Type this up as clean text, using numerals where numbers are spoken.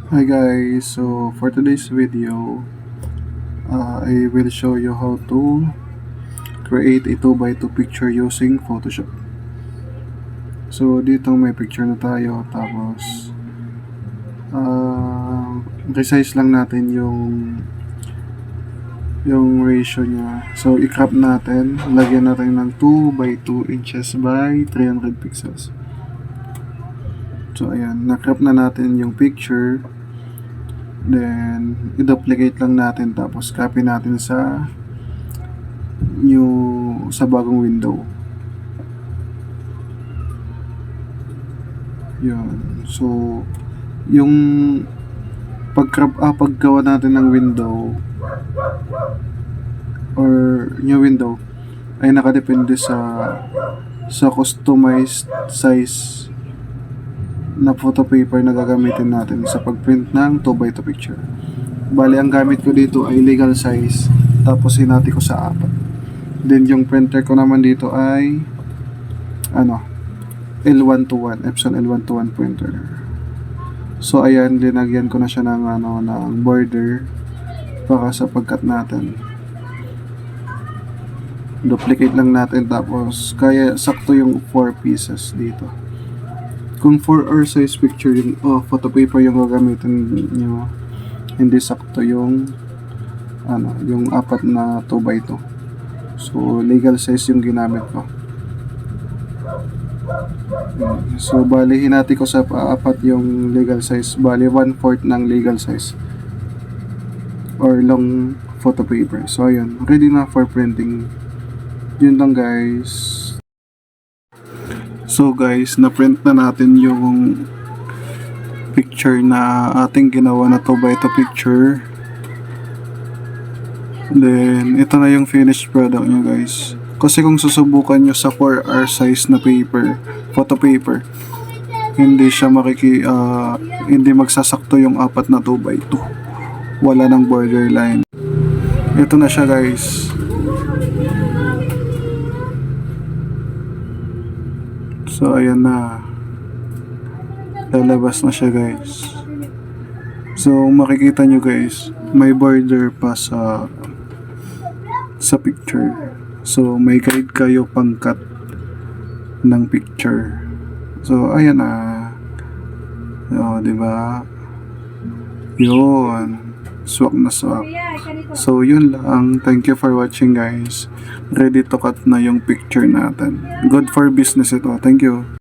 Hi guys, so for today's video, I will show you how to create a 2x2 picture using Photoshop. So dito may picture na tayo, tapos resize lang natin yung ratio niya. So i-crop natin, lagyan natin ng 2x2 inches by 300 pixels. So ayan, na-crop na natin yung picture. Then i-duplicate lang natin, tapos copy natin sa bagong window. Yun. So yung paggawa natin ng window or new window ay nakadepende sa customized size na photo paper na gagamitin natin sa pagprint ng 2x2 picture. Bali, ang gamit ko dito ay legal size, tapos hinati ko sa 4. Then yung printer ko naman dito ay L121, Epson L121 printer. So ayan, linagyan ko na siya ng border para sa pagkat natin. Duplicate lang natin, tapos kaya sakto yung 4 pieces dito. Kung 4R size picture yung photo paper yung gagamitin nyo, hindi sakto yung yung 4 na 2x2. So legal size yung ginamit ko. So bali, hinati ko sa 4 yung legal size. Bali 1/4 ng legal size or long photo paper. So ayun, ready na for printing. Yun lang guys. So guys, na-print na natin yung picture na ating ginawa na 2x2 picture. Then ito na yung finished product nyo guys. Kasi kung susubukan nyo sa 4R size na paper, photo paper, hindi siya hindi magsasakto yung 4 na 2x2. Wala ng borderline. Ito na siya guys. So ayan na, lalabas na siya guys. So makikita nyo guys, may border pa sa picture. So may guide kayo pang cut ng picture. So ayan na. O, diba? Yun, swak na swak. So yun lang, thank you for watching guys. Ready to cut na yung picture natin. Good for business ito. Thank you.